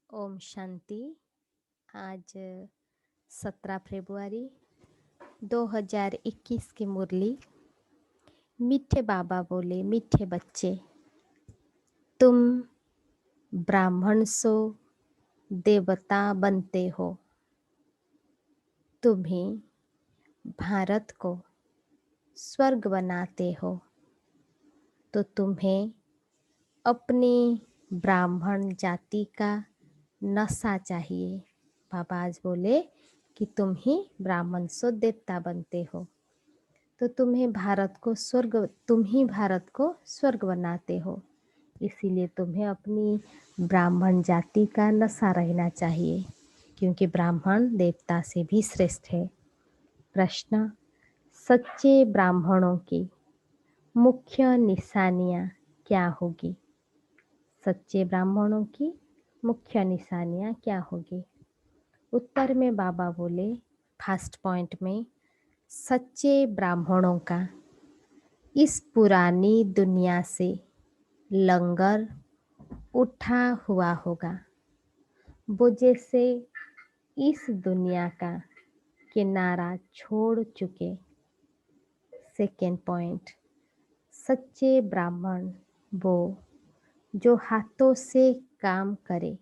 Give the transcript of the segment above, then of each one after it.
ओम शांति। आज 17 फरवरी 2021 की मुरली। मीठे बाबा बोले, मीठे बच्चे, तुम ब्राह्मण सो देवता बनते हो। तुम्हें भारत को स्वर्ग बनाते हो, तो तुम्हें अपनी ब्राह्मण जाति का नशा चाहिए। बाबा आज बोले कि तुम ही ब्राह्मण सो देवता बनते हो, तो तुम ही भारत को स्वर्ग बनाते हो। इसीलिए तुम्हें अपनी ब्राह्मण जाति का नशा रहना चाहिए, क्योंकि ब्राह्मण देवता से भी श्रेष्ठ है। प्रश्न: सच्चे ब्राह्मणों की मुख्य निशानियाँ क्या होगी? सच्चे ब्राह्मणों की मुख्य निशानियाँ क्या होगी? उत्तर में बाबा बोले, फर्स्ट पॉइंट में, सच्चे ब्राह्मणों का इस पुरानी दुनिया से लंगर उठा हुआ होगा। वो जैसे इस दुनिया का किनारा छोड़ चुके। सेकेंड पॉइंट, सच्चे ब्राह्मण वो जो हाथों से काम करे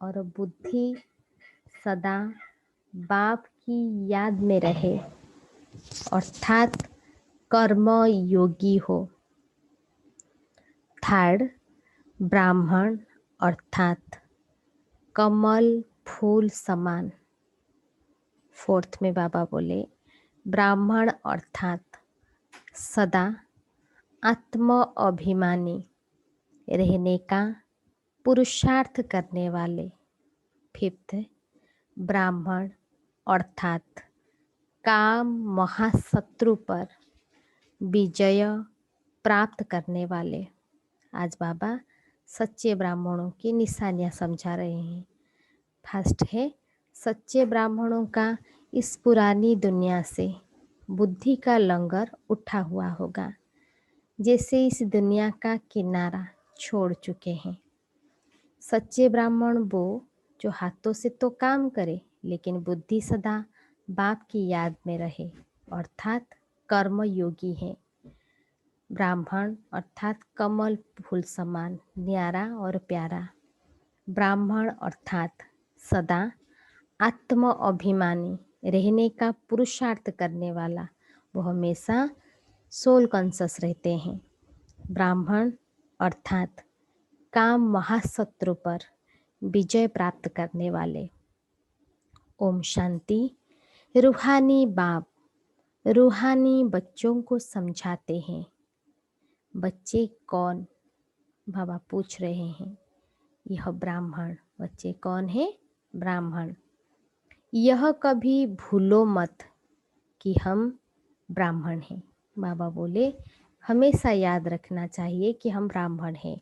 और बुद्धि सदा बाप की याद में रहे, अर्थात कर्म योगी हो। थर्ड, ब्राह्मण अर्थात कमल फूल समान। फोर्थ में बाबा बोले, ब्राह्मण अर्थात सदा आत्म अभिमानी रहने का पुरुषार्थ करने वाले। फिफ्थ, ब्राह्मण अर्थात काम महाशत्रु पर विजय प्राप्त करने वाले। आज बाबा सच्चे ब्राह्मणों की निशानियाँ समझा रहे हैं। फर्स्ट है, सच्चे ब्राह्मणों का इस पुरानी दुनिया से बुद्धि का लंगर उठा हुआ होगा, जैसे इस दुनिया का किनारा छोड़ चुके हैं। सच्चे ब्राह्मण वो जो हाथों से तो काम करे, लेकिन बुद्धि सदा बाप की याद में रहे, अर्थात कर्म योगी है। ब्राह्मण अर्थात कमल फूल समान, न्यारा और प्यारा। ब्राह्मण अर्थात सदा आत्म अभिमानी रहने का पुरुषार्थ करने वाला। वो हमेशा सोल कॉन्शस रहते हैं। ब्राह्मण अर्थात काम महाशत्रु पर विजय प्राप्त करने वाले। ओम शांति। रूहानी बाप रूहानी बच्चों को समझाते हैं। बच्चे कौन? बाबा पूछ रहे हैं। यह ब्राह्मण। बच्चे कौन है? ब्राह्मण। यह कभी भूलो मत कि हम ब्राह्मण हैं। बाबा बोले, हमेशा याद रखना चाहिए कि हम ब्राह्मण हैं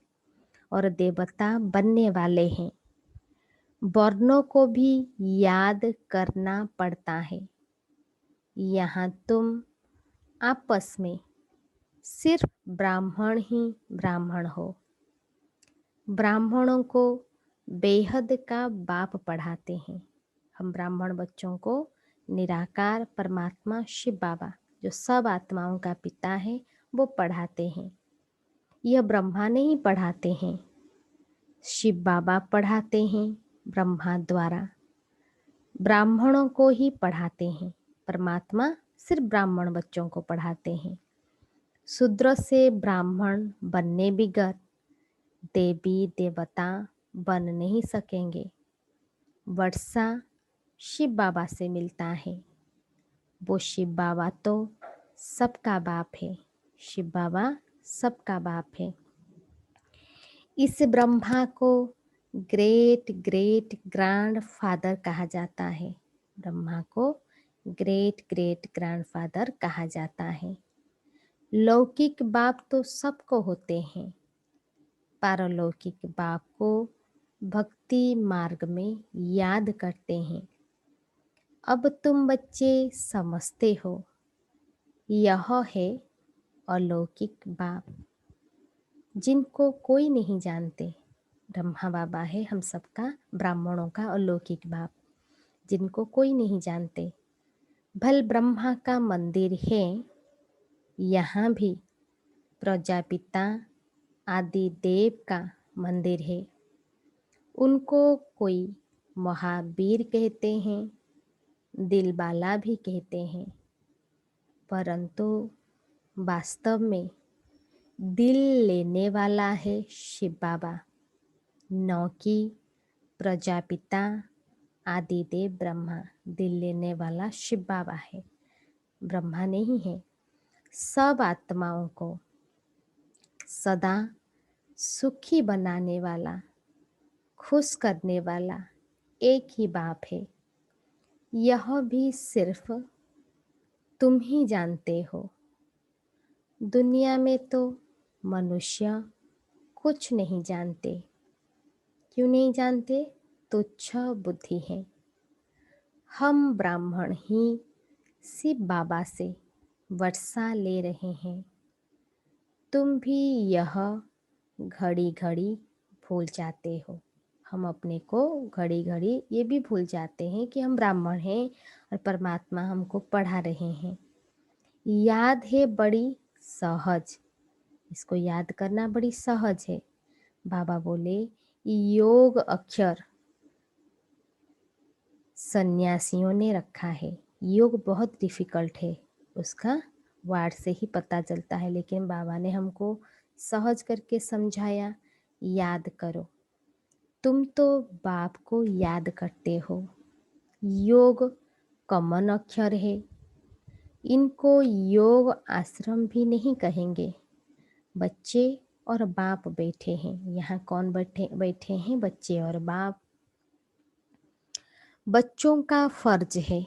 और देवता बनने वाले हैं। वर्णों को भी याद करना पड़ता है। यहाँ तुम आपस में सिर्फ ब्राह्मण ही ब्राह्मण हो। ब्राह्मणों को बेहद का बाप पढ़ाते हैं। हम ब्राह्मण बच्चों को निराकार परमात्मा शिव बाबा, जो सब आत्माओं का पिता है, वो पढ़ाते हैं। यह ब्रह्मा नहीं पढ़ाते हैं, शिव बाबा पढ़ाते हैं ब्रह्मा द्वारा। ब्राह्मणों को ही पढ़ाते हैं। परमात्मा सिर्फ ब्राह्मण बच्चों को पढ़ाते हैं। शूद्र से ब्राह्मण बनने बिगर देवी देवता बन नहीं सकेंगे। वर्षा शिव बाबा से मिलता है। वो शिव बाबा तो सबका बाप है। शिव बाबा सबका बाप है। इस ब्रह्मा को ग्रेट ग्रेट ग्रैंड फादर कहा जाता है। ब्रह्मा को ग्रेट ग्रेट ग्रैंड फादर कहा जाता है। लौकिक बाप तो सबको होते हैं। पारलौकिक बाप को भक्ति मार्ग में याद करते हैं। अब तुम बच्चे समझते हो, यह है अलौकिक बाप, जिनको कोई नहीं जानते। ब्रह्मा बाबा है हम सबका, ब्राह्मणों का अलौकिक बाप, जिनको कोई नहीं जानते। भल ब्रह्मा का मंदिर है, यहाँ भी प्रजापिता आदि देव का मंदिर है। उनको कोई महावीर कहते हैं, दिलवाला भी कहते हैं, परंतु वास्तव में दिल लेने वाला है शिव बाबा, न कि प्रजापिता आदिदेव ब्रह्मा। दिल लेने वाला शिव बाबा है, ब्रह्मा नहीं है। सब आत्माओं को सदा सुखी बनाने वाला, खुश करने वाला एक ही बाप है। यह भी सिर्फ तुम ही जानते हो। दुनिया में तो मनुष्य कुछ नहीं जानते। क्यों नहीं जानते? तुच्छ बुद्धि है। हम ब्राह्मण ही शिव बाबा से वर्षा ले रहे हैं। तुम भी यह घड़ी घड़ी भूल जाते हो। हम अपने को घड़ी घड़ी ये भी भूल जाते हैं कि हम ब्राह्मण हैं और परमात्मा हमको पढ़ा रहे हैं। याद है बड़ी सहज, इसको याद करना बड़ी सहज है। बाबा बोले योग अक्षर सन्यासियों ने रखा है। योग बहुत डिफ़िकल्ट है, उसका वर्ड से ही पता चलता है, लेकिन बाबा ने हमको सहज करके समझाया, याद करो। तुम तो बाप को याद करते हो। योग कॉमन अक्षर है, इनको योग आश्रम भी नहीं कहेंगे। बच्चे और बाप बैठे हैं, यहाँ कौन बैठे बैठे हैं? बच्चे और बाप। बच्चों का फर्ज है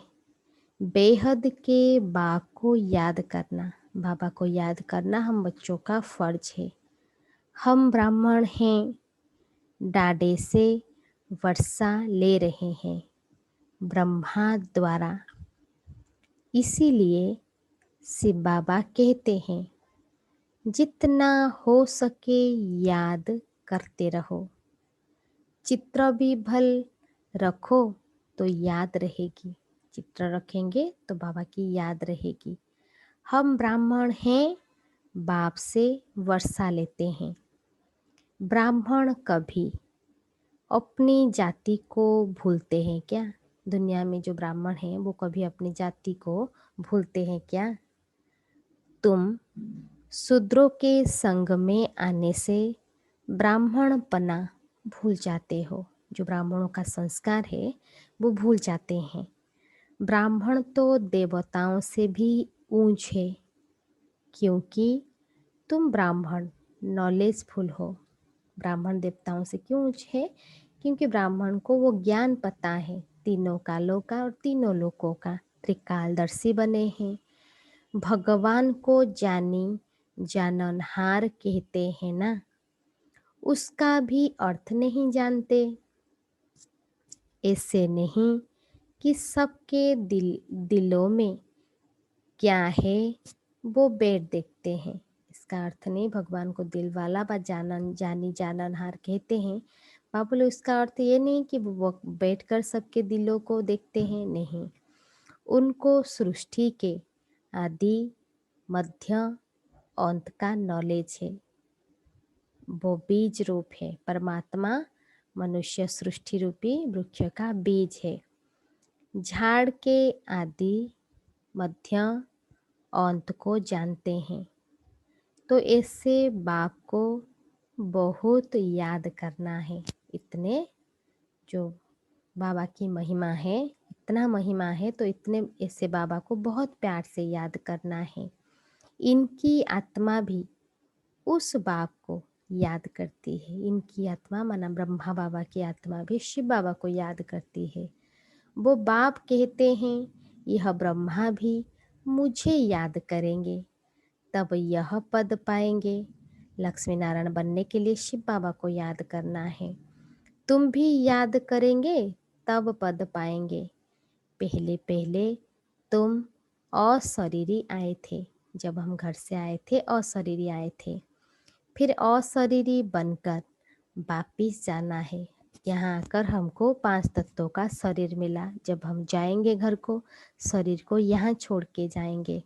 बेहद के बाप को याद करना, बाबा को याद करना हम बच्चों का फर्ज है। हम ब्राह्मण हैं, डाडे से वर्षा ले रहे हैं ब्रह्मा द्वारा। इसीलिए शिव बाबा कहते हैं जितना हो सके याद करते रहो। चित्र भी भल रखो तो याद रहेगी। चित्र रखेंगे तो बाबा की याद रहेगी। हम ब्राह्मण हैं, बाप से वर्षा लेते हैं। ब्राह्मण कभी अपनी जाति को भूलते हैं क्या? दुनिया में जो ब्राह्मण हैं वो कभी अपनी जाति को भूलते हैं क्या? तुम शूद्रों के संग में आने से ब्राह्मणपना भूल जाते हो। जो ब्राह्मणों का संस्कार है वो भूल जाते हैं। ब्राह्मण तो देवताओं से भी ऊंच है, क्योंकि तुम ब्राह्मण नॉलेजफुल हो। ब्राह्मण देवताओं से क्यों ऊंच है? क्योंकि ब्राह्मण को वो ज्ञान पता है, तीनों कालों का और तीनों लोकों का। त्रिकालदर्शी बने हैं। भगवान को जानी जाननहार कहते हैं ना, उसका भी अर्थ नहीं जानते। ऐसे नहीं कि सबके दिलों में क्या है वो बैठ देखते हैं। इसका अर्थ नहीं भगवान को दिल वाला व जानी जाननहार कहते हैं। बाबा बोले उसका अर्थ ये नहीं कि वो बैठ कर सबके दिलों को देखते हैं, नहीं। उनको सृष्टि के आदि मध्य अंत का नॉलेज है। वो बीज रूप है। परमात्मा मनुष्य सृष्टि रूपी वृक्ष का बीज है। झाड़ के आदि मध्य अंत को जानते हैं। तो ऐसे बाप को बहुत याद करना है। इतने जो बाबा की महिमा है, इतना महिमा है, तो इतने ऐसे बाबा को बहुत प्यार से याद करना है। इनकी आत्मा भी उस बाप को याद करती है। इनकी आत्मा माना ब्रह्मा बाबा की आत्मा भी शिव बाबा को याद करती है। वो बाप कहते हैं यह ब्रह्मा भी मुझे याद करेंगे तब यह पद पाएंगे। लक्ष्मी नारायण बनने के लिए शिव बाबा को याद करना है। तुम भी याद करेंगे तब पद पाएंगे। पहले पहले तुम अशरीरी आए थे, जब हम घर से आए थे अशरीरी आए थे। फिर अशरीरी बनकर वापिस जाना है। यहाँ आकर हमको 5 तत्वों का शरीर मिला। जब हम जाएंगे घर को, शरीर को यहाँ छोड़ के जाएंगे।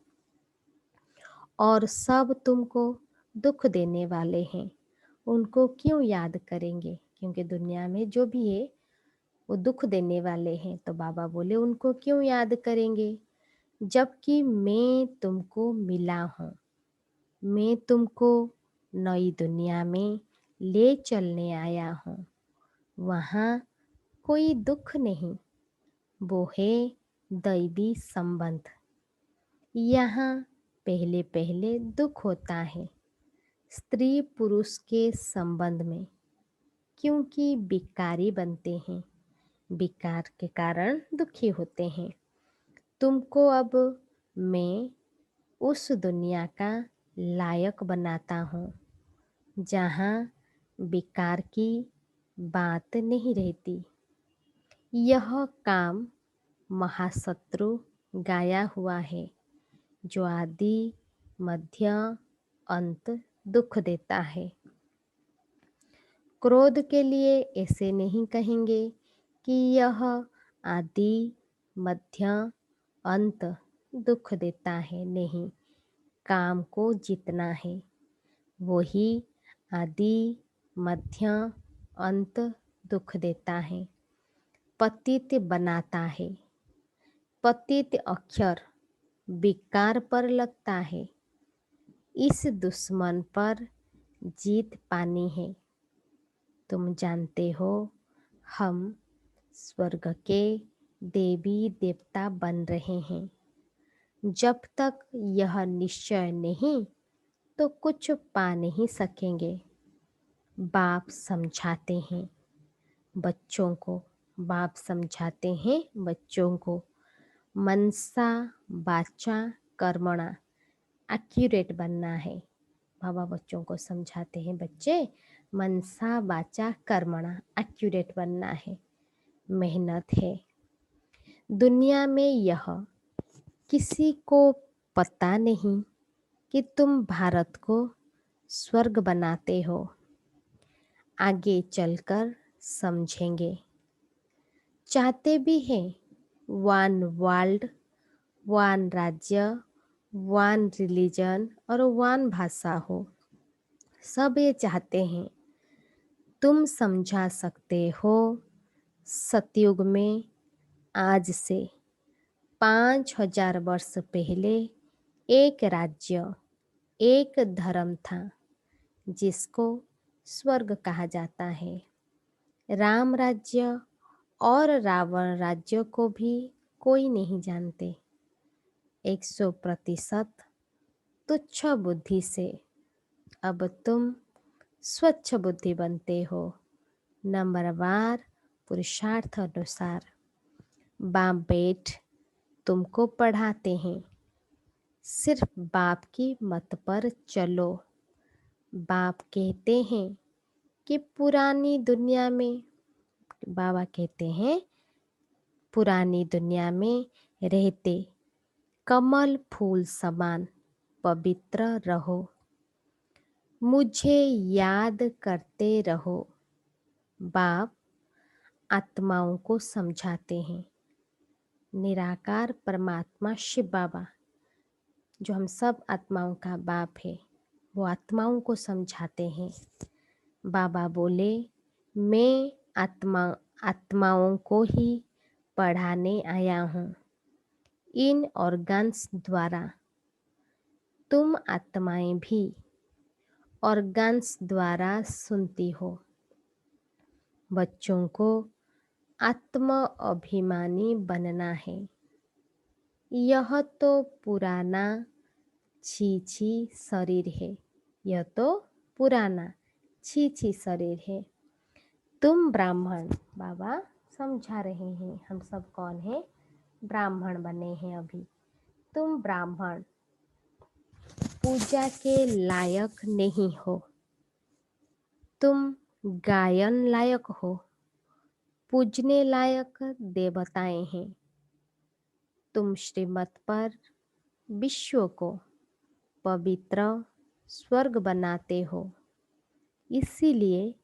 और सब तुमको दुख देने वाले हैं, उनको क्यों याद करेंगे? क्योंकि दुनिया में जो भी है वो दुख देने वाले हैं। तो बाबा बोले उनको क्यों याद करेंगे, जबकि मैं तुमको मिला हूँ। मैं तुमको नई दुनिया में ले चलने आया हूँ। वहाँ कोई दुख नहीं, वो है दैवी संबंध। यहाँ पहले पहले दुख होता है स्त्री पुरुष के संबंध में, क्योंकि विकारी बनते हैं, विकार के कारण दुखी होते हैं। तुमको अब मैं उस दुनिया का लायक बनाता हूँ जहाँ विकार की बात नहीं रहती। यह काम महाशत्रु गाया हुआ है, जो आदि मध्य अंत दुख देता है। क्रोध के लिए ऐसे नहीं कहेंगे कि यह आदि मध्य अंत दुख देता है। नहीं, काम को जीतना है, वही आदि मध्य अंत दुख देता है, पतित बनाता है। पतित अक्षर विकार पर लगता है। इस दुश्मन पर जीत पानी है। तुम जानते हो हम स्वर्ग के देवी देवता बन रहे हैं। जब तक यह निश्चय नहीं तो कुछ पा नहीं सकेंगे। बाप समझाते हैं बच्चों को, बाप समझाते हैं बच्चों को, मनसा वाचा कर्मणा एक्यूरेट बनना है। बाबा बच्चों को समझाते हैं, बच्चे मनसा वाचा कर्मणा एक्यूरेट बनना है, मेहनत है। दुनिया में यह किसी को पता नहीं कि तुम भारत को स्वर्ग बनाते हो। आगे चलकर समझेंगे। चाहते भी हैं वन वर्ल्ड, वन राज्य, वन रिलीजन और वन भाषा हो। सब ये चाहते हैं। तुम समझा सकते हो सतयुग में आज से 5000 वर्ष पहले एक राज्य, एक धर्म था जिसको स्वर्ग कहा जाता है। राम राज्य और रावण राज्य को भी कोई नहीं जानते। 100% तुच्छ बुद्धि से अब तुम स्वच्छ बुद्धि बनते हो। नंबरवार पुरुषार्थ अनुसार बाप बेट तुमको पढ़ाते हैं। सिर्फ बाप की मत पर चलो। बाप कहते हैं कि पुरानी दुनिया में, बाबा कहते हैं पुरानी दुनिया में रहते कमल फूल समान पवित्र रहो। मुझे याद करते रहो। बाप आत्माओं को समझाते हैं। निराकार परमात्मा शिव बाबा, जो हम सब आत्माओं का बाप है, वो आत्माओं को समझाते हैं। बाबा बोले मैं आत्माओं को ही पढ़ाने आया हूँ। इन ऑर्गन्स द्वारा तुम आत्माएं भी ऑर्गन्स द्वारा सुनती हो। बच्चों को आत्म अभिमानी बनना है। यह तो पुराना छी शरीर है, यह तो पुराना छी शरीर है। तुम ब्राह्मण, बाबा समझा रहे हैं हम सब कौन है, ब्राह्मण बने हैं अभी। तुम ब्राह्मण पूजा के लायक नहीं हो। तुम गायन लायक हो। पूजने लायक देवताएं हैं। तुम श्रीमत पर विश्व को पवित्र स्वर्ग बनाते हो। इसीलिए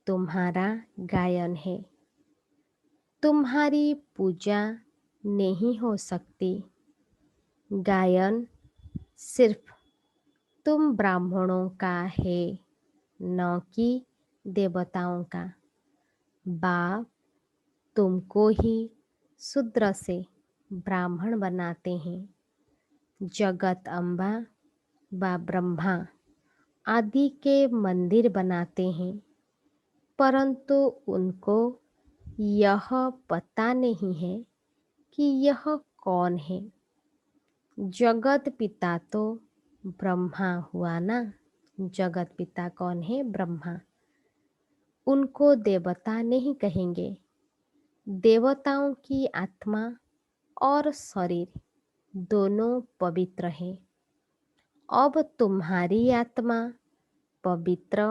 तुम्हारा गायन है। तुम्हारी पूजा नहीं हो सकती। गायन सिर्फ तुम ब्राह्मणों का है, न कि देवताओं का। बाप तुमको ही शूद्र से ब्राह्मण बनाते हैं। जगत अम्बा व ब्रह्मा आदि के मंदिर बनाते हैं, परंतु उनको यह पता नहीं है कि यह कौन है। जगत पिता तो ब्रह्मा हुआ ना। जगत पिता कौन है? ब्रह्मा। उनको देवता नहीं कहेंगे। देवताओं की आत्मा और शरीर दोनों पवित्र हैं। अब तुम्हारी आत्मा पवित्र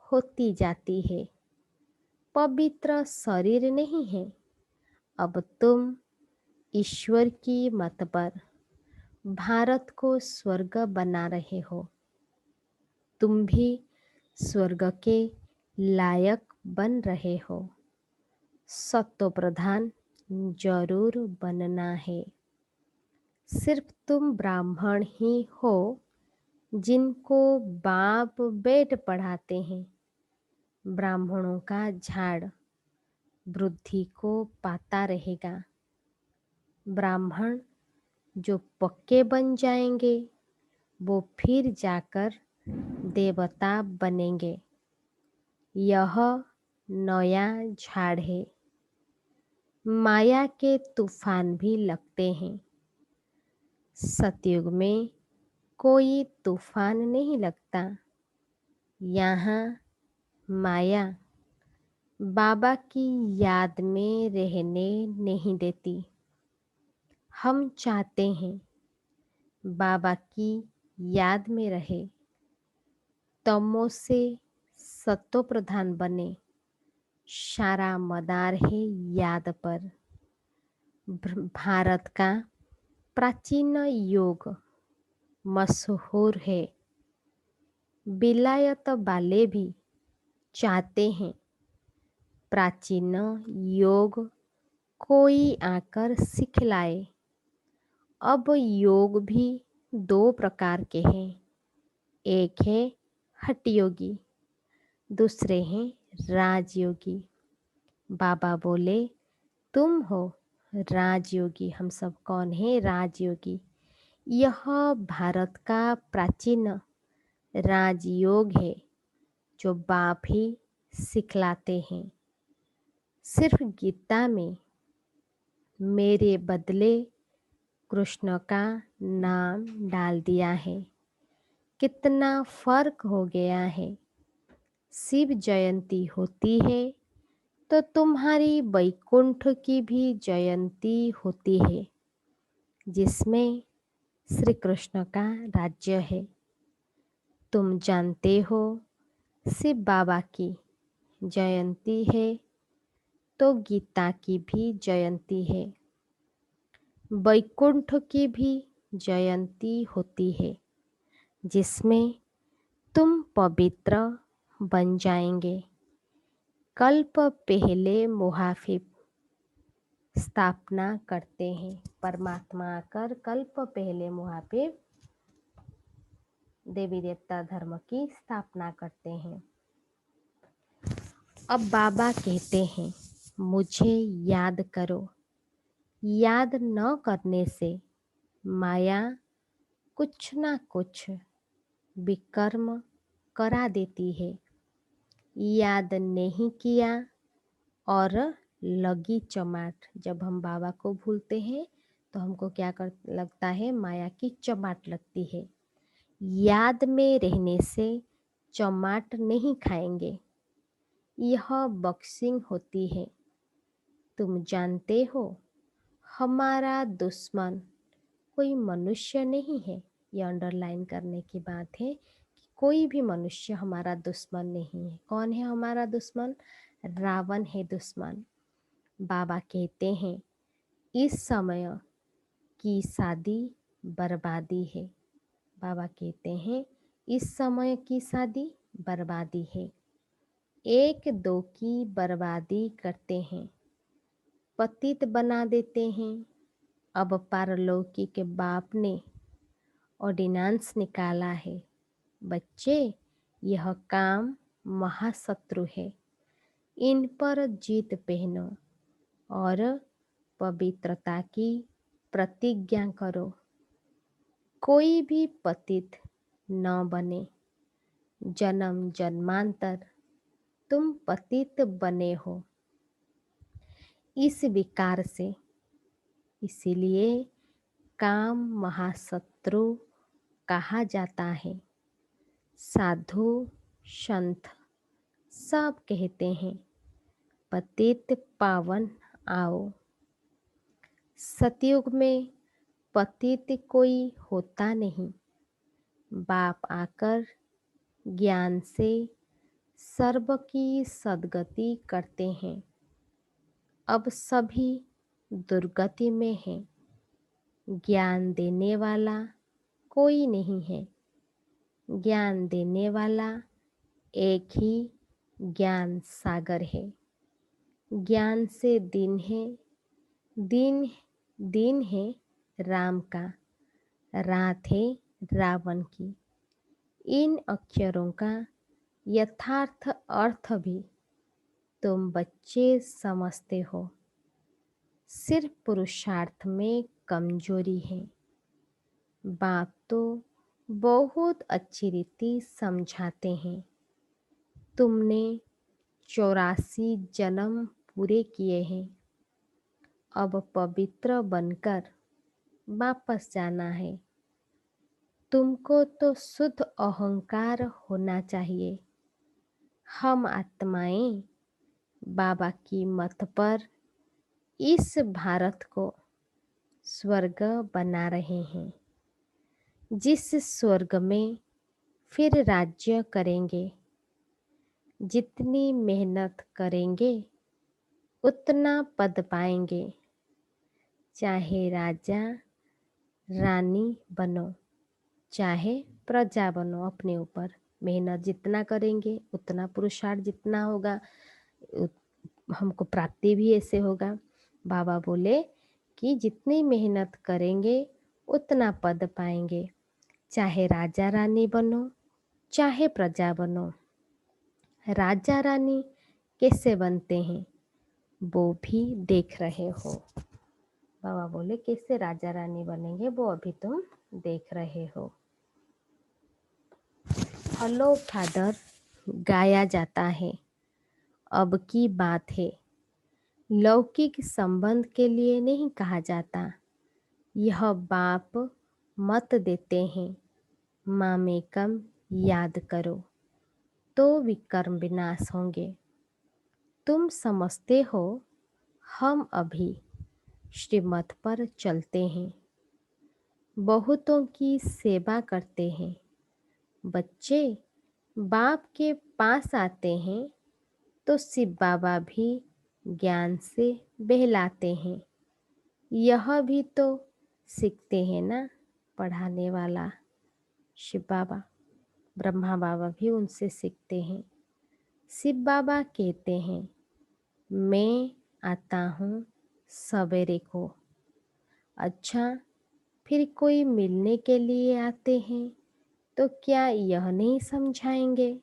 होती जाती है। पवित्र शरीर नहीं है। अब तुम ईश्वर की मत पर भारत को स्वर्ग बना रहे हो। तुम भी स्वर्ग के लायक बन रहे हो। सत्व प्रधान जरूर बनना है। सिर्फ तुम ब्राह्मण ही हो जिनको बाप वेद पढ़ाते हैं। ब्राह्मणों का झाड़ वृद्धि को पाता रहेगा। ब्राह्मण जो पक्के बन जाएंगे वो फिर जाकर देवता बनेंगे। यह नया झाड़ है। माया के तूफान भी लगते हैं। सतयुग में कोई तूफान नहीं लगता। यहाँ माया बाबा की याद में रहने नहीं देती। हम चाहते हैं बाबा की याद में रहे, तमो से सत्व प्रधान बने। सारा मदार है याद पर। भारत का प्राचीन योग मशहूर है। विलायत वाले भी चाहते हैं प्राचीन योग कोई आकर सिखलाए। अब योग भी दो प्रकार के हैं। एक है हठ योगी, दूसरे हैं राजयोगी। बाबा बोले तुम हो राजयोगी। हम सब कौन है? राजयोगी। यह भारत का प्राचीन राजयोग है जो बाप ही सिखलाते हैं। सिर्फ गीता में मेरे बदले कृष्ण का नाम डाल दिया है। कितना फर्क हो गया है। शिव जयंती होती है तो तुम्हारी वैकुंठ की भी जयंती होती है, जिसमें श्री कृष्ण का राज्य है। तुम जानते हो शिव बाबा की जयंती है तो गीता की भी जयंती है। वैकुंठ की भी जयंती होती है, जिसमें तुम पवित्र बन जाएंगे। कल्प पहले मुहाफिज स्थापना करते हैं। परमात्मा आकर कल्प पहले मुहाफिज देवी देवता धर्म की स्थापना करते हैं। अब बाबा कहते हैं मुझे याद करो। याद न करने से माया कुछ ना कुछ विकर्म करा देती है। याद नहीं किया और लगी चमाट। जब हम बाबा को भूलते हैं तो हमको क्या कर लगता है? माया की चमाट लगती है। याद में रहने से चमाट नहीं खाएंगे। यह बॉक्सिंग होती है। तुम जानते हो हमारा दुश्मन कोई मनुष्य नहीं है। यह अंडरलाइन करने की बात है कि कोई भी मनुष्य हमारा दुश्मन नहीं है। कौन है हमारा दुश्मन? रावण है दुश्मन। बाबा कहते हैं इस समय की शादी बर्बादी है। बाबा कहते हैं इस समय की शादी बर्बादी है। एक दो की बर्बादी करते हैं, पतित बना देते हैं। अब पारलौकिक बाप ने ऑर्डिनेंस निकाला है, बच्चे यह काम महाशत्रु है, इन पर जीत पहनो और पवित्रता की प्रतिज्ञा करो। कोई भी पतित न बने। जन्म जन्मांतर तुम पतित बने हो इस विकार से, इसीलिए काम महाशत्रु कहा जाता है। साधु संत सब कहते हैं पतित पावन आओ। सतयुग में पतित कोई होता नहीं, बाप आकर ज्ञान से सर्व की सद्गति करते हैं। अब सभी दुर्गति में हैं, ज्ञान देने वाला कोई नहीं है। ज्ञान देने वाला एक ही ज्ञान सागर है। ज्ञान से दिन है, दिन दिन है राम का, रात है रावण की। इन अक्षरों का यथार्थ अर्थ भी तुम बच्चे समझते हो। सिर्फ पुरुषार्थ में कमजोरी है। बाप तो बहुत अच्छी रीति समझाते हैं। तुमने 84 जन्म पूरे किए हैं, अब पवित्र बनकर वापस जाना है। तुमको तो शुद्ध अहंकार होना चाहिए। हम आत्माएं बाबा की मत पर इस भारत को स्वर्ग बना रहे हैं, जिस स्वर्ग में फिर राज्य करेंगे। जितनी मेहनत करेंगे उतना पद पाएंगे। चाहे राजा रानी बनो, चाहे प्रजा बनो, अपने ऊपर मेहनत जितना करेंगे उतना पुरुषार्थ जितना होगा हमको प्राप्ति भी ऐसे होगा। बाबा बोले कि जितनी मेहनत करेंगे उतना पद पाएंगे। चाहे राजा रानी बनो, चाहे प्रजा बनो। राजा रानी कैसे बनते हैं वो भी देख रहे हो। बाबा बोले कैसे राजा रानी बनेंगे वो अभी तुम देख रहे हो। हेलो फादर गाया जाता है। अब की बात है, लौकिक संबंध के लिए नहीं कहा जाता। यह बाप मत देते हैं, मामेकम याद करो तो विकर्म विनाश होंगे। तुम समझते हो हम अभी श्रीमत पर चलते हैं, बहुतों की सेवा करते हैं। बच्चे बाप के पास आते हैं तो शिव बाबा भी ज्ञान से बहलाते हैं। यह भी तो सीखते हैं ना पढ़ाने वाला शिव बाबा। ब्रह्मा बाबा भी उनसे सीखते हैं। शिव बाबा कहते हैं मैं आता हूँ सवेरे को। अच्छा, फिर कोई मिलने के लिए आते हैं तो क्या यह नहीं समझाएंगे?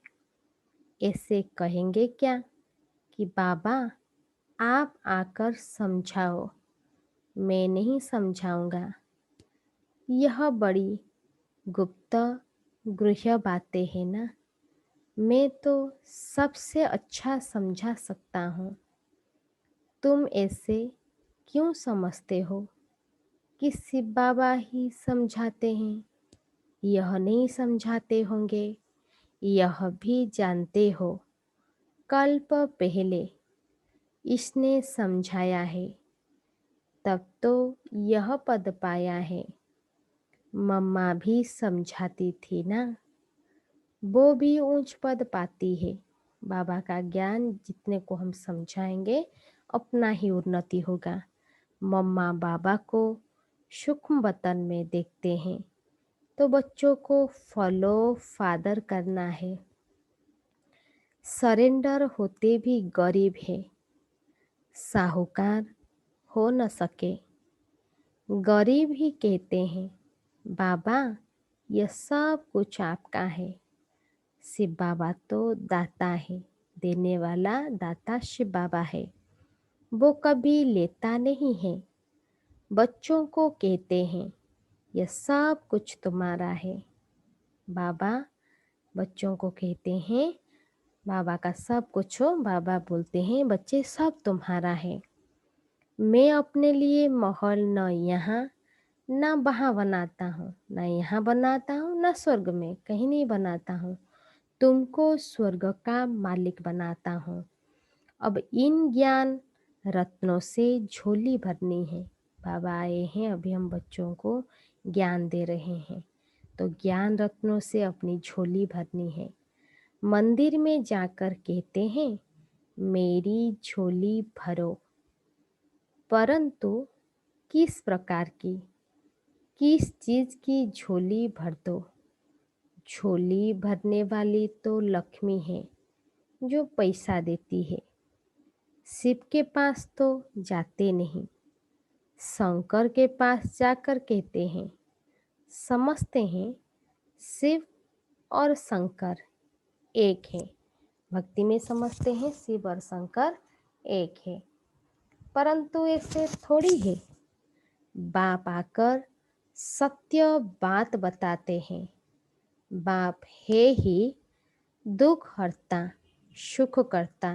ऐसे कहेंगे क्या कि बाबा आप आकर समझाओ, मैं नहीं समझाऊंगा। यह बड़ी गुप्त गृह्य बातें हैं ना। मैं तो सबसे अच्छा समझा सकता हूँ। तुम ऐसे क्यों समझते हो कि शिव बाबा ही समझाते हैं? यह नहीं समझाते होंगे, यह भी जानते हो। कल्प पहले इसने समझाया है, तब तो यह पद पाया है। मम्मा भी समझाती थी ना, वो भी ऊंच पद पाती है। बाबा का ज्ञान जितने को हम समझाएंगे अपना ही उन्नति होगा। मम्मा बाबा को सूक्ष्म वतन में देखते हैं तो बच्चों को फॉलो फादर करना है। सरेंडर होते भी गरीब है, साहूकार हो न सके। गरीब ही कहते हैं, बाबा यह सब कुछ आपका है। शिव बाबा तो दाता है, देने वाला दाता शिव बाबा है। वो कभी लेता नहीं है। बच्चों को कहते हैं, यह सब कुछ तुम्हारा है। बाबा बच्चों को कहते हैं, बाबा का सब कुछ हो। बाबा बोलते हैं, बच्चे सब तुम्हारा है। मैं अपने लिए महल न यहाँ न वहाँ बनाता हूँ, न यहाँ बनाता हूँ न स्वर्ग में, कहीं नहीं बनाता हूँ। तुमको स्वर्ग का मालिक बनाता हूँ। अब इन ज्ञान रत्नों से झोली भरनी है। बाबा आए हैं, अभी हम बच्चों को ज्ञान दे रहे हैं, तो ज्ञान रत्नों से अपनी झोली भरनी है। मंदिर में जाकर कहते हैं, मेरी झोली भरो, परंतु किस प्रकार की, किस चीज़ की झोली भर दो। झोली भरने वाली तो लक्ष्मी है, जो पैसा देती है। शिव के पास तो जाते नहीं, शंकर के पास जाकर कहते हैं, समझते हैं शिव और शंकर एक है। भक्ति में समझते हैं शिव और शंकर एक है, परंतु ऐसे थोड़ी है। बाप आकर सत्य बात बताते हैं। बाप है ही दुख हरता, सुख करता।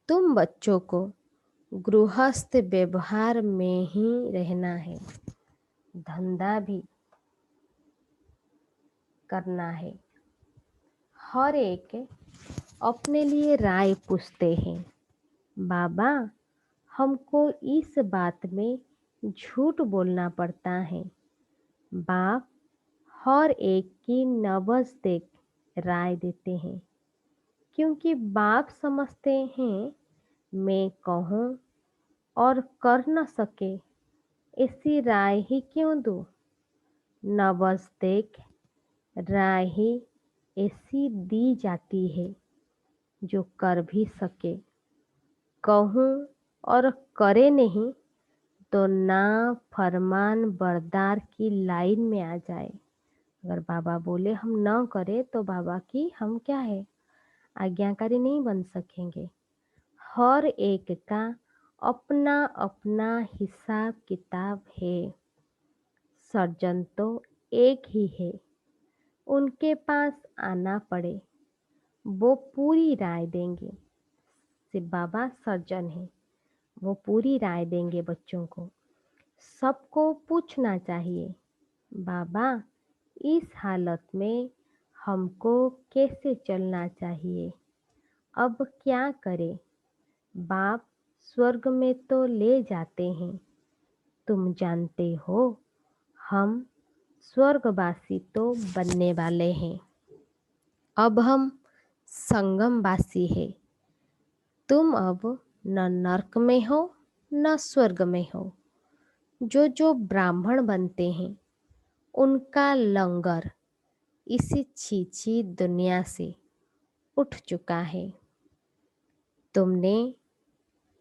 तुम बच्चों को गृहस्थ व्यवहार में ही रहना है, धंधा भी करना है। हर एक अपने लिए राय पूछते हैं, बाबा हमको इस बात में झूठ बोलना पड़ता है। बाप हर एक की नब्ज देख राय देते हैं, क्योंकि बाप समझते हैं मैं कहूँ और कर न सके, ऐसी राय ही क्यों दूँ। नब्ज देख राय ही ऐसी दी जाती है जो कर भी सके। कहूँ और करे नहीं तो ना फरमान बरदार की लाइन में आ जाए। अगर बाबा बोले हम ना करें तो बाबा की हम क्या है, आज्ञाकारी नहीं बन सकेंगे। हर एक का अपना अपना हिसाब किताब है। सर्जन तो एक ही है, उनके पास आना पड़े, वो पूरी राय देंगे। शिव बाबा सर्जन है, वो पूरी राय देंगे बच्चों को। सबको पूछना चाहिए, बाबा इस हालत में हमको कैसे चलना चाहिए, अब क्या करें। बाप स्वर्ग में तो ले जाते हैं, तुम जानते हो हम स्वर्गवासी तो बनने वाले हैं। अब हम संगमवासी हैं। तुम अब न नरक में हो न स्वर्ग में हो। जो जो ब्राह्मण बनते हैं उनका लंगर इसी छीछी दुनिया से उठ चुका है। तुमने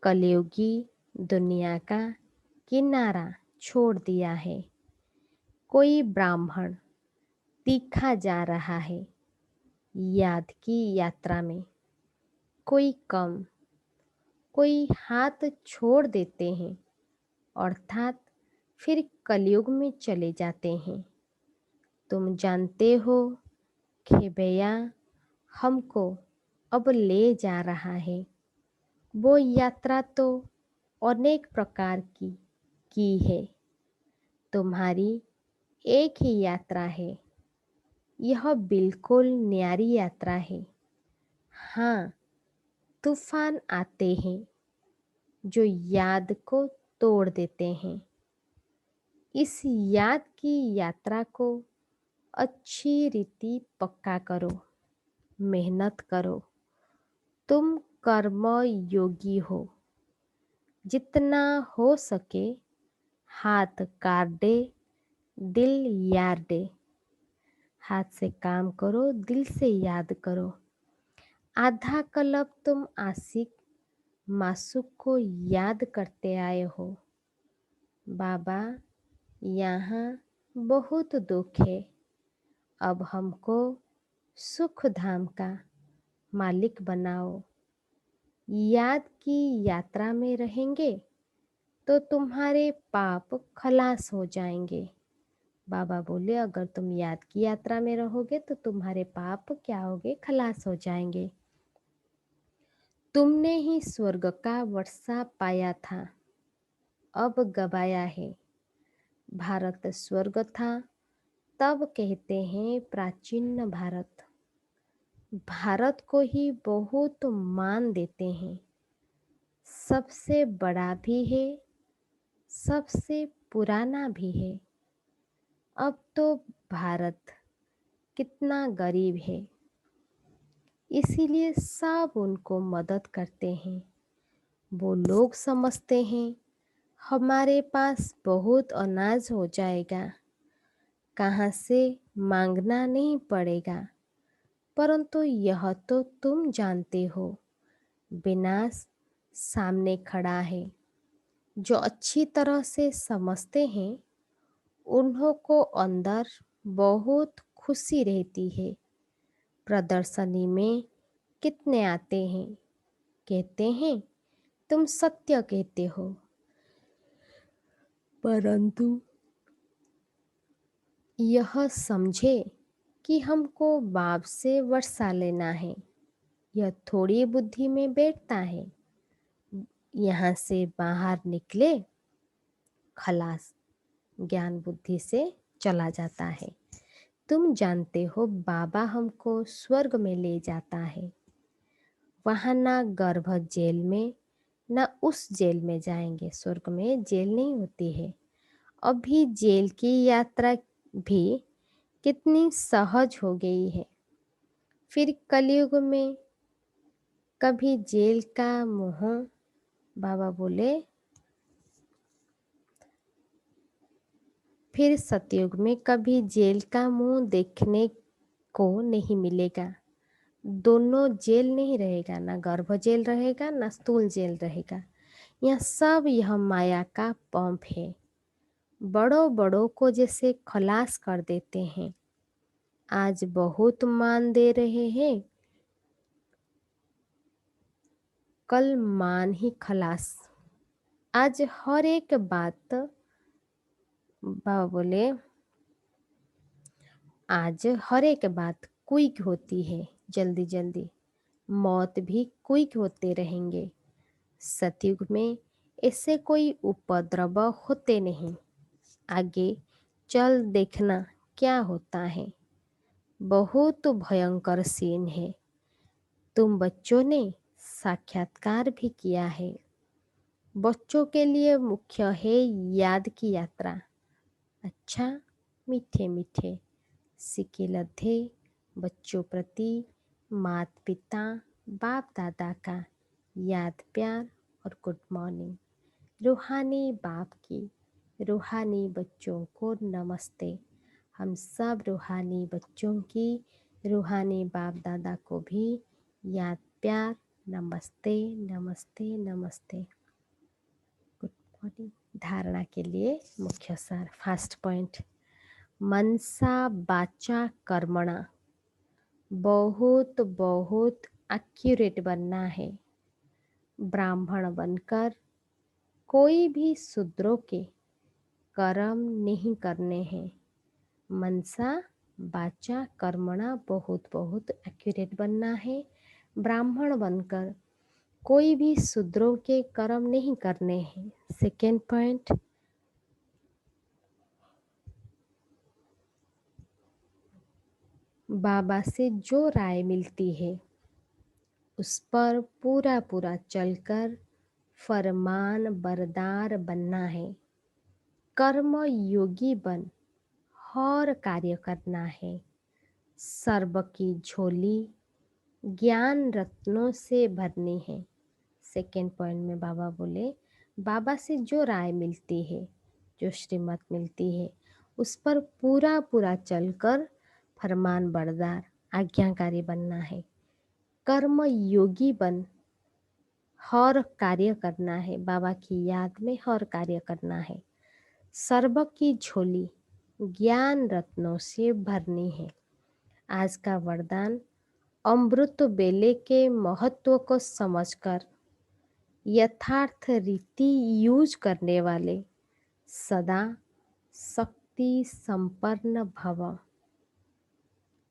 कलयुगी दुनिया का किनारा छोड़ दिया है। कोई ब्राह्मण तीखा जा रहा है याद की यात्रा में, कोई कम, कोई हाथ छोड़ देते हैं, अर्थात फिर कलयुग में चले जाते हैं। तुम जानते हो कि भैया हमको अब ले जा रहा है। वो यात्रा तो अनेक प्रकार की है, तुम्हारी एक ही यात्रा है। यह बिल्कुल न्यारी यात्रा है। हाँ, तूफान आते हैं जो याद को तोड़ देते हैं। इस याद की यात्रा को अच्छी रीति पक्का करो, मेहनत करो। तुम कर्म योगी हो, जितना हो सके हाथ काट दे, दिल याद दे। हाथ से काम करो, दिल से याद करो। आधा कल्प तुम आशिक मासूक को याद करते आए हो। बाबा, यहाँ बहुत दुख है, अब हमको सुख धाम का मालिक बनाओ। याद की यात्रा में रहेंगे तो तुम्हारे पाप खलास हो जाएंगे। बाबा बोले, अगर तुम याद की यात्रा में रहोगे तो तुम्हारे पाप क्या होगे? खलास हो जाएंगे। तुमने ही स्वर्ग का वर्षा पाया था, अब गवाया है। भारत स्वर्ग था, तब कहते हैं प्राचीन भारत। भारत को ही बहुत मान देते हैं, सबसे बड़ा भी है, सबसे पुराना भी है। अब तो भारत कितना गरीब है, इसीलिए सब उनको मदद करते हैं। वो लोग समझते हैं हमारे पास बहुत अनाज हो जाएगा, कहाँ से मांगना नहीं पड़ेगा। परंतु यह तो तुम जानते हो, विनाश सामने खड़ा है। जो अच्छी तरह से समझते हैं उन्हों को अंदर बहुत खुशी रहती है। प्रदर्शनी में कितने आते हैं, कहते हैं तुम सत्य कहते हो, परंतु यह समझे कि हमको बाप से वर्षा लेना है। यह थोड़ी बुद्धि में बैठता है, यहाँ से बाहर निकले खलास, ज्ञान बुद्धि से चला जाता है। तुम जानते हो बाबा हमको स्वर्ग में ले जाता है, वहाँ ना गर्भ जेल में ना उस जेल में जाएंगे। स्वर्ग में जेल नहीं होती है। अभी जेल की यात्रा भी कितनी सहज हो गई है। फिर कलयुग में कभी जेल का मुंह, बाबा बोले, फिर सतयुग में कभी जेल का मुंह देखने को नहीं मिलेगा। दोनों जेल नहीं रहेगा, ना गर्भ जेल रहेगा ना स्थूल जेल रहेगा। यह सब यह माया का पंप है। बड़ों बड़ों को जैसे खलास कर देते हैं, आज बहुत मान दे रहे हैं, कल मान ही खलास। आज हर एक बात, बाबा बोले, आज हर एक बात क्विक होती है, जल्दी जल्दी। मौत भी क्विक होते रहेंगे। सतयुग में ऐसे कोई उपद्रव होते नहीं। आगे चल देखना क्या होता है, बहुत भयंकर सीन है। तुम बच्चों ने साक्षात्कार भी किया है। बच्चों के लिए मुख्य है याद की यात्रा। अच्छा, मीठे मीठे सिक्के लद्धे बच्चों प्रति माता पिता बाप दादा का याद प्यार और गुड मॉर्निंग। रूहानी बाप की रूहानी बच्चों को नमस्ते। हम सब रूहानी बच्चों की रूहानी बाप दादा को भी याद प्यार, नमस्ते नमस्ते नमस्ते। Good morning. धारणा के लिए मुख्य सार, फर्स्ट पॉइंट, मनसा वाचा कर्मणा। बहुत बहुत एक्यूरेट बनना है। ब्राह्मण बनकर कोई भी शूद्रों के कर्म नहीं करने हैं। मनसा वाचा कर्मणा, बहुत बहुत एक्यूरेट बनना है। ब्राह्मण बनकर कोई भी शूद्रों के कर्म नहीं करने हैं। सेकेंड पॉइंट, बाबा से जो राय मिलती है उस पर पूरा पूरा चलकर फरमान बरदार बनना है। कर्म योगी बन और कार्य करना है। सर्व की झोली ज्ञान रत्नों से भरनी है। सेकेंड पॉइंट में बाबा बोले, बाबा से जो राय मिलती है, जो श्रीमत मिलती है, उस पर पूरा पूरा चलकर फरमान बरदार आज्ञाकारी बनना है। कर्म योगी बन हर कार्य करना है, बाबा की याद में हर कार्य करना है। सर्व की झोली ज्ञान रत्नों से भरनी है। आज का वरदान, अमृत बेले के महत्व को समझकर यथार्थ रीति यूज करने वाले सदा शक्ति संपन्न भव।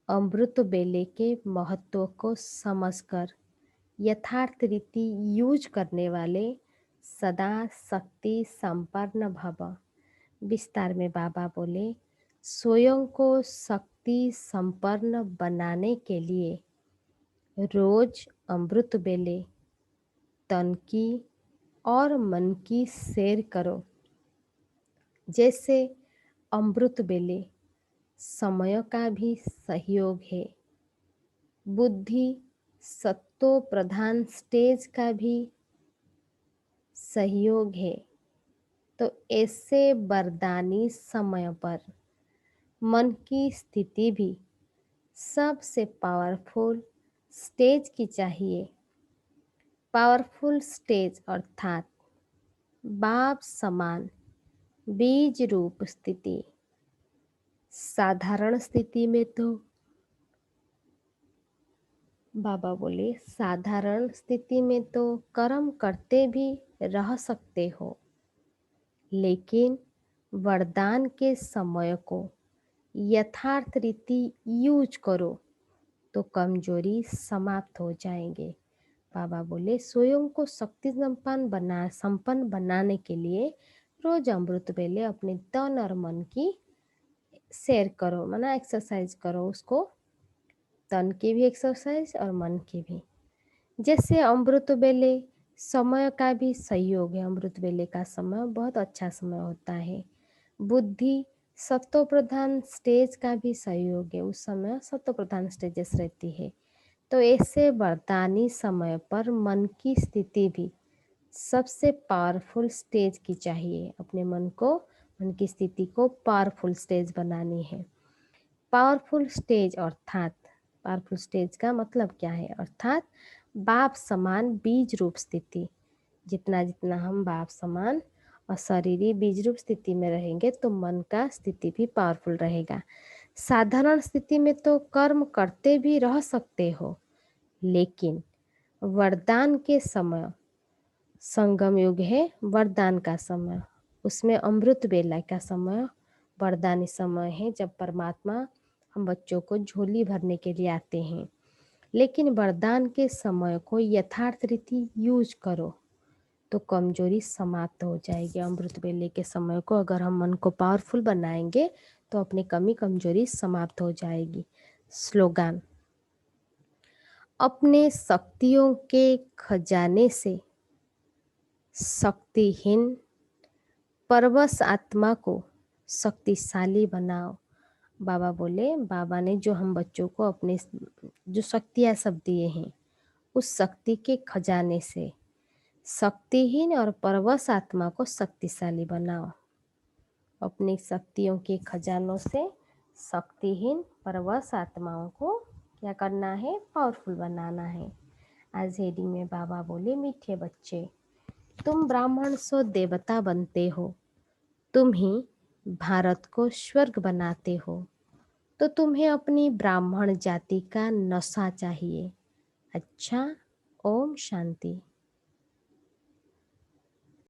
अमृत बेले के महत्व को समझकर यथार्थ रीति यूज करने वाले सदा शक्ति संपन्न भव। विस्तार में बाबा बोले, स्वयं को शक्ति संपन्न बनाने के लिए रोज अमृत बेले तन की और मन की सैर करो। जैसे अमृत बेले समय का भी सहयोग है, बुद्धि सत्तो प्रधान स्टेज का भी सहयोग है, तो ऐसे वरदानी समय पर मन की स्थिति भी सबसे पावरफुल स्टेज की चाहिए। पावरफुल स्टेज अर्थात बाप समान बीज रूप स्थिति। साधारण स्थिति में तो बाबा बोले, साधारण स्थिति में तो कर्म करते भी रह सकते हो, लेकिन वरदान के समय को यथार्थ रीति यूज करो तो कमजोरी समाप्त हो जाएंगे। बाबा बोले, स्वयं को शक्ति संपन्न बनाने के लिए रोज अमृत बेले अपने तन और मन की सैर करो, माना एक्सरसाइज करो, उसको तन की भी एक्सरसाइज और मन की भी। जैसे अमृत बेले समय का भी सहयोग है, अमृत बेले का समय बहुत अच्छा समय होता है। बुद्धि सत्व प्रधान स्टेज का भी सहयोग है, उस समय सत्व प्रधान स्टेजेस रहती है। तो ऐसे वरदानी समय पर मन की स्थिति भी सबसे पावरफुल स्टेज की चाहिए। अपने मन की स्थिति को पावरफुल स्टेज बनानी है। पावरफुल स्टेज अर्थात, पावरफुल स्टेज का मतलब क्या है, अर्थात बाप समान बीज रूप स्थिति। जितना जितना हम बाप समान और शरीरी बीज रूप स्थिति में रहेंगे तो मन का स्थिति भी पावरफुल रहेगा। साधारण स्थिति में तो कर्म करते भी रह सकते हो, लेकिन वरदान के समय, संगम युग है वरदान का समय, उसमें अमृत बेला का समय वरदानी समय है, जब परमात्मा हम बच्चों को झोली भरने के लिए आते हैं। लेकिन वरदान के समय को यथार्थ रीति यूज करो तो कमजोरी समाप्त हो जाएगी। अमृत बेले के समय को अगर हम मन को पावरफुल बनाएंगे तो अपनी कमी कमजोरी समाप्त हो जाएगी। स्लोगन, अपने शक्तियों के खजाने से शक्तिहीन परवश आत्मा को शक्तिशाली बनाओ। बाबा बोले, बाबा ने जो हम बच्चों को अपने जो शक्तियाँ सब दिए हैं, उस शक्ति के खजाने से शक्तिहीन और परवश आत्मा को शक्तिशाली बनाओ। अपनी शक्तियों के खजानों से शक्तिहीन परवश आत्माओं को क्या करना है, पावरफुल बनाना है। आज हेडिंग में बाबा बोले, मीठे बच्चे, तुम ब्राह्मण सो देवता बनते हो, तुम ही भारत को स्वर्ग बनाते हो, तो तुम्हें अपनी ब्राह्मण जाति का नशा चाहिए। अच्छा, ओम शांति।